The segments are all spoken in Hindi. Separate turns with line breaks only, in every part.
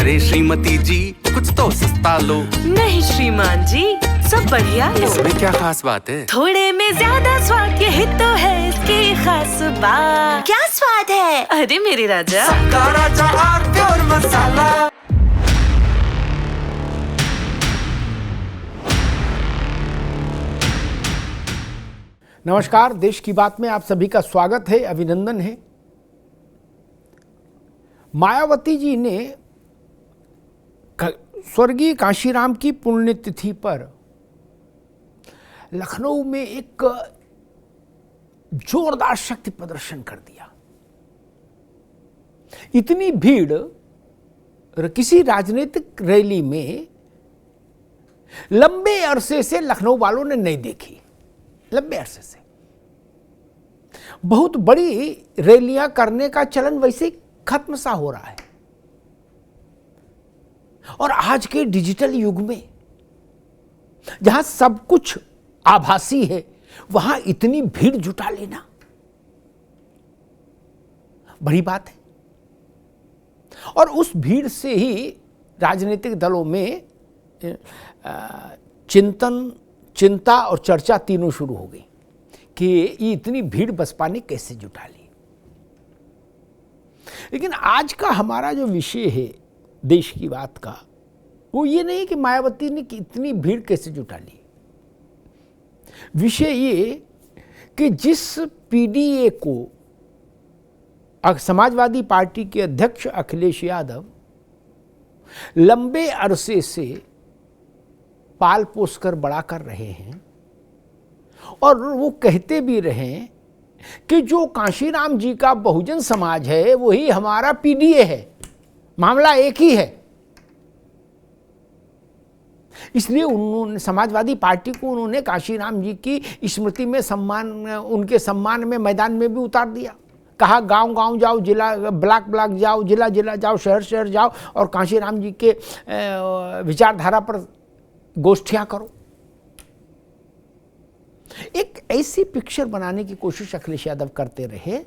अरे श्रीमती जी कुछ तो सस्ता लो।
नहीं श्रीमान जी, सब बढ़िया लो।
इसमें क्या खास बात है?
थोड़े में ज्यादा स्वाद, यही तो है इसकी खास बात।
क्या स्वाद है?
अरे मेरे राजा,
सबका राजा और प्योर मसाला।
नमस्कार, देश की बात में आप सभी का स्वागत है, अभिनंदन है। मायावती जी ने स्वर्गीय कांशीराम की पुण्यतिथि पर लखनऊ में एक जोरदार शक्ति प्रदर्शन कर दिया। इतनी भीड़ किसी राजनीतिक रैली में लंबे अरसे से लखनऊ वालों ने नहीं देखी। लंबे अरसे से बहुत बड़ी रैलियां करने का चलन वैसे खत्म सा हो रहा है, और आज के डिजिटल युग में जहां सब कुछ आभासी है, वहां इतनी भीड़ जुटा लेना बड़ी बात है। और उस भीड़ से ही राजनीतिक दलों में चिंता और चर्चा तीनों शुरू हो गई कि ये इतनी भीड़ बसपा ने कैसे जुटा ली। लेकिन आज का हमारा जो विषय है देश की बात का, वो ये नहीं कि मायावती ने इतनी भीड़ कैसे जुटा ली। विषय ये कि जिस पीडीए को समाजवादी पार्टी के अध्यक्ष अखिलेश यादव लंबे अरसे से पाल पोस कर बड़ा कर रहे हैं, और वो कहते भी रहे कि जो कांशीराम जी का बहुजन समाज है वही हमारा पीडीए है, मामला एक ही है। इसलिए उन्होंने समाजवादी पार्टी को उन्होंने कांशीराम जी की स्मृति में उनके सम्मान में मैदान में भी उतार दिया। कहा गांव गांव जाओ, जिला ब्लॉक ब्लॉक जाओ, जिला जिला जाओ, शहर शहर जाओ, और कांशीराम जी के विचारधारा पर गोष्ठियां करो। एक ऐसी पिक्चर बनाने की कोशिश अखिलेश यादव करते रहे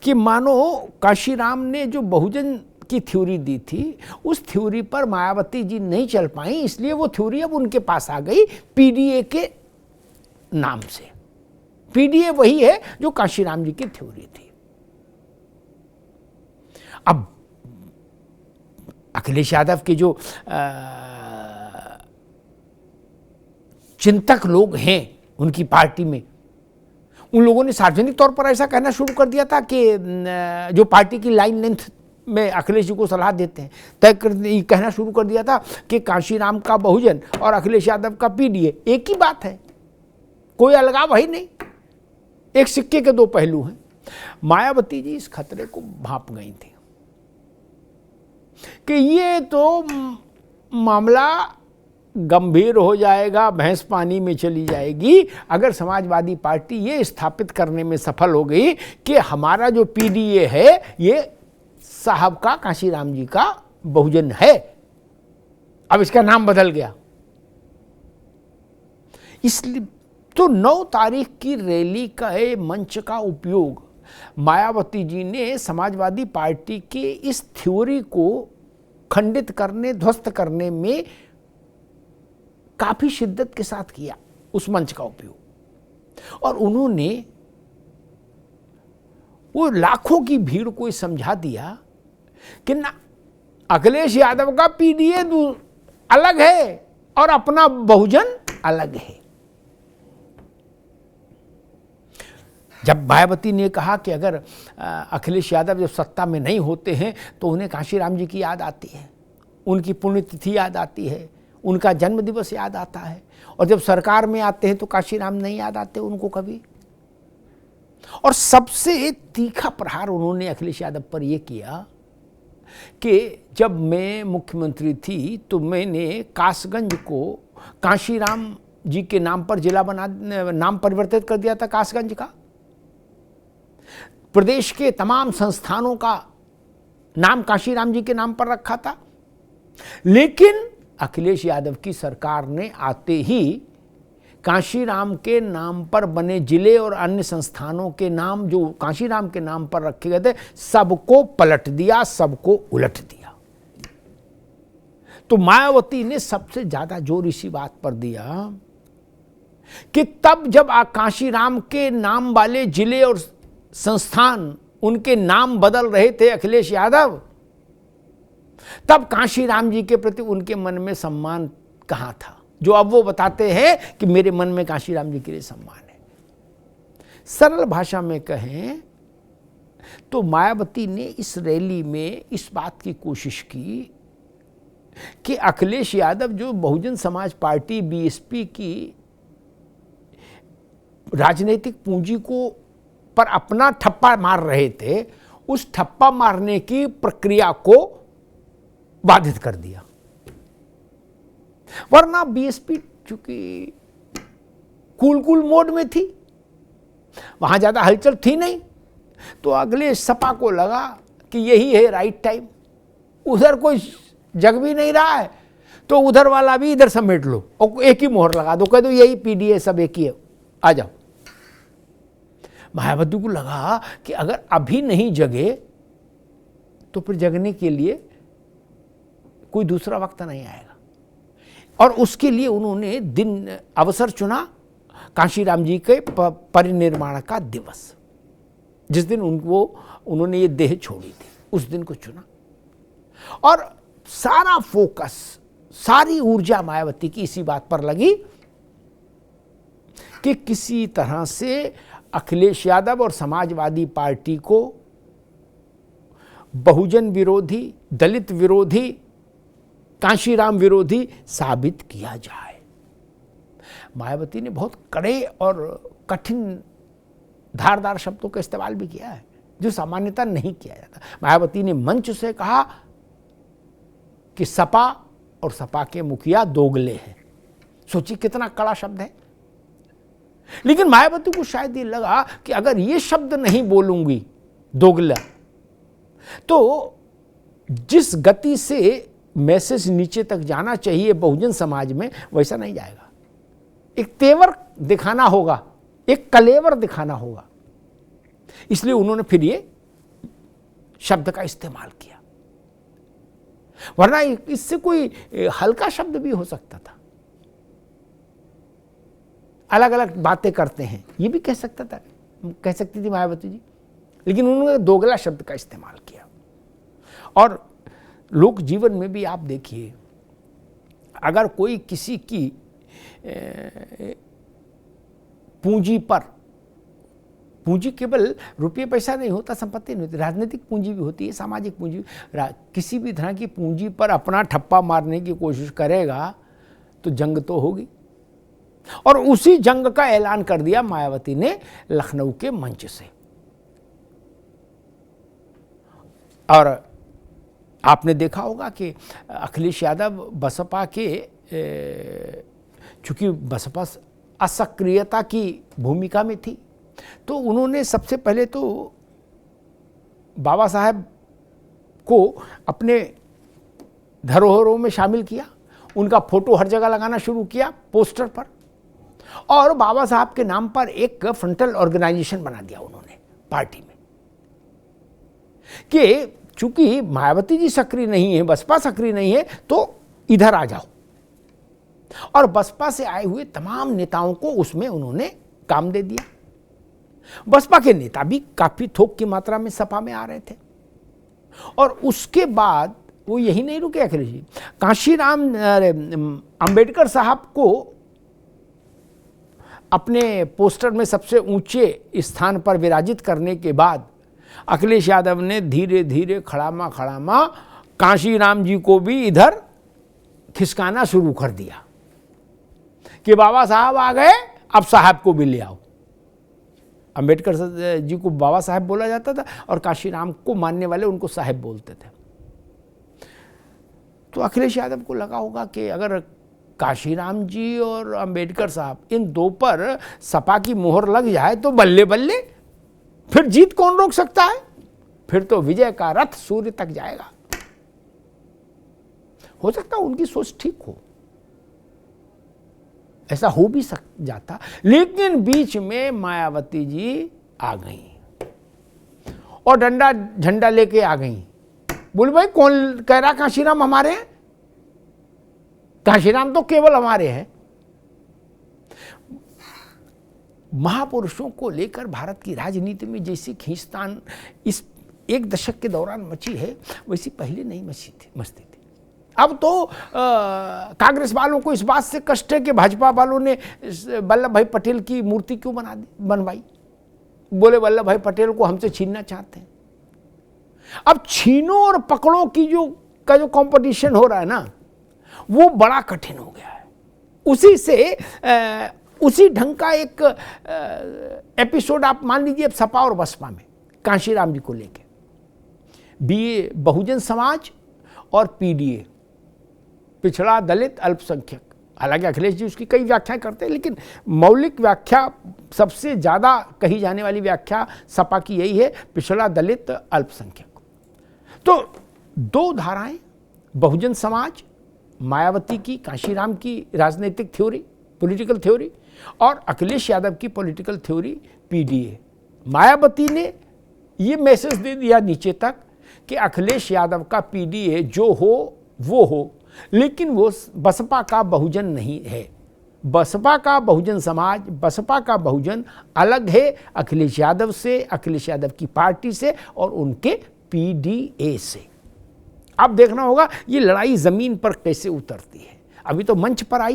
कि मानो कांशीराम ने जो बहुजन की थ्योरी दी थी, उस थ्योरी पर मायावती जी नहीं चल पाई, इसलिए वो थ्योरी अब उनके पास आ गई पीडीए के नाम से। पीडीए वही है जो कांशीराम जी की थ्योरी थी। अब अखिलेश यादव के जो चिंतक लोग हैं उनकी पार्टी में, उन लोगों ने सार्वजनिक तौर पर ऐसा कहना शुरू कर दिया था कि जो पार्टी की लाइन लेंथ में अखिलेश जी को सलाह देते हैं, कहना शुरू कर दिया था कि कांशीराम का बहुजन और अखिलेश यादव का पीडीए एक ही बात है, कोई अलगाव है नहीं, एक सिक्के के दो पहलू हैं। मायावती जी इस खतरे को भांप गई थी कि ये तो मामला गंभीर हो जाएगा, भैंस पानी में चली जाएगी अगर समाजवादी पार्टी ये स्थापित करने में सफल हो गई कि हमारा जो पीडीए है ये साहब का, कांशीराम जी का बहुजन है। अब इसका नाम बदल गया। इसलिए तो 9 तारीख की रैली का मंच का उपयोग मायावती जी ने समाजवादी पार्टी के इस थ्योरी को खंडित करने, ध्वस्त करने में काफी शिद्दत के साथ किया, उस मंच का उपयोग। और उन्होंने वो लाखों की भीड़ को समझा दिया कि ना, अखिलेश यादव का पीडीए अलग है और अपना बहुजन अलग है। जब मायावती ने कहा कि अगर अखिलेश यादव जब सत्ता में नहीं होते हैं तो उन्हें कांशीराम जी की याद आती है, उनकी पुण्यतिथि याद आती है, उनका जन्म दिवस याद आता है, और जब सरकार में आते हैं तो कांशीराम नहीं याद आते उनको कभी। और सबसे तीखा प्रहार उन्होंने अखिलेश यादव पर यह किया कि जब मैं मुख्यमंत्री थी तो मैंने कासगंज को कांशीराम जी के नाम पर जिला नाम परिवर्तित कर दिया था। कासगंज का प्रदेश के तमाम संस्थानों का नाम कांशीराम जी के नाम पर रखा था। लेकिन अखिलेश यादव की सरकार ने आते ही कांशीराम के नाम पर बने जिले और अन्य संस्थानों के नाम जो कांशीराम के नाम पर रखे गए थे, सबको पलट दिया, सबको उलट दिया। तो मायावती ने सबसे ज्यादा जोर इसी बात पर दिया कि तब जब कांशीराम के नाम वाले जिले और संस्थान उनके नाम बदल रहे थे अखिलेश यादव, तब कांशीराम जी के प्रति उनके मन में सम्मान कहां था, जो अब वो बताते हैं कि मेरे मन में कांशीराम जी के लिए सम्मान है। सरल भाषा में कहें तो मायावती ने इस रैली में इस बात की कोशिश की कि अखिलेश यादव जो बहुजन समाज पार्टी बीएसपी की राजनीतिक पूंजी को पर अपना ठप्पा मार रहे थे, उस ठप्पा मारने की प्रक्रिया को बाधित कर दिया। वरना बीएसपी चूंकि कूल मोड में थी, वहां ज्यादा हलचल थी नहीं, तो अगले सपा को लगा कि यही है राइट टाइम, उधर कोई जग भी नहीं रहा है तो उधर वाला भी इधर समेट लो और एक ही मोहर लगा दो, कह दो यही पीडीए सब एक ही है, आ जाओ। मायावती को लगा कि अगर अभी नहीं जगे तो फिर जगने के लिए कोई दूसरा वक्त नहीं आएगा, और उसके लिए उन्होंने दिन अवसर चुना कांशीराम जी के परिनिर्माण का दिवस, जिस दिन उन्होंने ये देह छोड़ी थी, उस दिन को चुना। और सारा फोकस, सारी ऊर्जा मायावती की इसी बात पर लगी कि किसी तरह से अखिलेश यादव और समाजवादी पार्टी को बहुजन विरोधी, दलित विरोधी, कांशीराम विरोधी साबित किया जाए। मायावती ने बहुत कड़े और कठिन धारदार शब्दों का इस्तेमाल भी किया है, जो सामान्यतः नहीं किया जाता। मायावती ने मंच से कहा कि सपा और सपा के मुखिया दोगले हैं। सोचिए कितना कड़ा शब्द है। लेकिन मायावती को शायद ये लगा कि अगर ये शब्द नहीं बोलूंगी दोगला, तो जिस गति से मैसेज नीचे तक जाना चाहिए बहुजन समाज में, वैसा नहीं जाएगा। एक तेवर दिखाना होगा, एक कलेवर दिखाना होगा, इसलिए उन्होंने फिर ये शब्द का इस्तेमाल किया। वरना इससे कोई हल्का शब्द भी हो सकता था। अलग अलग बातें करते हैं, ये भी कह सकती थी मायावती जी, लेकिन उन्होंने दोगला शब्द का इस्तेमाल किया। और लोक जीवन में भी आप देखिए, अगर कोई किसी की पूंजी केवल रुपये पैसा नहीं होता, संपत्ति नहीं होती, राजनीतिक पूंजी भी होती है, सामाजिक पूंजी, किसी भी तरह की पूंजी पर अपना ठप्पा मारने की कोशिश करेगा तो जंग तो होगी। और उसी जंग का ऐलान कर दिया मायावती ने लखनऊ के मंच से। और आपने देखा होगा कि अखिलेश यादव बसपा के, चूंकि बसपा असक्रियता की भूमिका में थी, तो उन्होंने सबसे पहले तो बाबा साहब को अपने धरोहरों में शामिल किया, उनका फोटो हर जगह लगाना शुरू किया पोस्टर पर, और बाबा साहब के नाम पर एक फ्रंटल ऑर्गेनाइजेशन बना दिया उन्होंने पार्टी में, कि चूंकि मायावती जी सक्रिय नहीं है, बसपा सक्रिय नहीं है, तो इधर आ जाओ। और बसपा से आए हुए तमाम नेताओं को उसमें उन्होंने काम दे दिया। बसपा के नेता भी काफी थोक की मात्रा में सपा में आ रहे थे। और उसके बाद वो यही नहीं रुके अखिलेश जी, कांशीराम अंबेडकर साहब को अपने पोस्टर में सबसे ऊंचे स्थान पर विराजित करने के बाद अखिलेश यादव ने धीरे धीरे खड़ामा कांशीराम जी को भी इधर खिसकाना शुरू कर दिया कि बाबा साहब आ गए, अब साहब को भी ले आओ। अंबेडकर जी को बाबा साहब बोला जाता था और कांशीराम को मानने वाले उनको साहब बोलते थे। तो अखिलेश यादव को लगा होगा कि अगर कांशीराम जी और अंबेडकर साहब, इन दो पर सपा की मोहर लग जाए तो बल्ले बल्ले, फिर जीत कौन रोक सकता है, फिर तो विजय का रथ सूर्य तक जाएगा। हो सकता है उनकी सोच ठीक हो, ऐसा हो भी सक जाता, लेकिन बीच में मायावती जी आ गई और डंडा झंडा लेके आ गई। बोले भाई कौन कह रहा कांशीराम हमारे हैं? कांशीराम तो केवल हमारे हैं। महापुरुषों को लेकर भारत की राजनीति में जैसी खींचतान इस एक दशक के दौरान मची है, वैसी पहले नहीं मचती थी। अब तो कांग्रेस वालों को इस बात से कष्ट है कि भाजपा वालों ने वल्लभ भाई पटेल की मूर्ति क्यों बनवाई। बोले वल्लभ भाई पटेल को हमसे छीनना चाहते हैं। अब छीनो और पकड़ो की जो कंपटीशन हो रहा है ना, वो बड़ा कठिन हो गया है। उसी से उसी ढंग का एक एपिसोड आप मान लीजिए अब सपा और बसपा में कांशीराम जी को लेके, बीए बहुजन समाज और पीडीए पिछड़ा दलित अल्पसंख्यक। हालांकि अखिलेश जी उसकी कई व्याख्याएं करते हैं, लेकिन मौलिक व्याख्या सबसे ज़्यादा कही जाने वाली व्याख्या सपा की यही है, पिछड़ा दलित अल्पसंख्यक। तो दो धाराएं, बहुजन समाज मायावती की, कांशीराम की राजनीतिक थ्योरी, पॉलिटिकल थ्योरी, और अखिलेश यादव की पॉलिटिकल थ्योरी पीडीए। मायावती ने ये मैसेज दे दिया नीचे तक कि अखिलेश यादव का पीडीए जो हो वो हो, लेकिन वो बसपा का बहुजन नहीं है। बसपा का बहुजन समाज, बसपा का बहुजन अलग है अखिलेश यादव से, अखिलेश यादव की पार्टी से और उनके पीडीए से। अब देखना होगा ये लड़ाई जमीन पर कैसे उतरती है। अभी तो मंच पर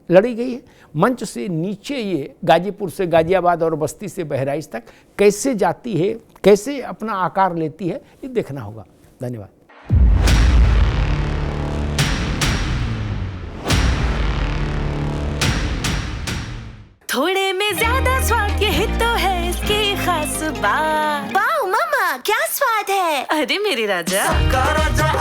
लड़ी गई है, मंच से नीचे ये गाजीपुर से गाजियाबाद और बस्ती से बहराइच तक कैसे जाती है, कैसे अपना आकार लेती है, ये देखना होगा। धन्यवाद।
थोड़े में ज्यादा स्वाद, यही तो है इसकी खास बात।
वाओ मम्मा, क्या स्वाद है।
अरे मेरे राजा,
का राजा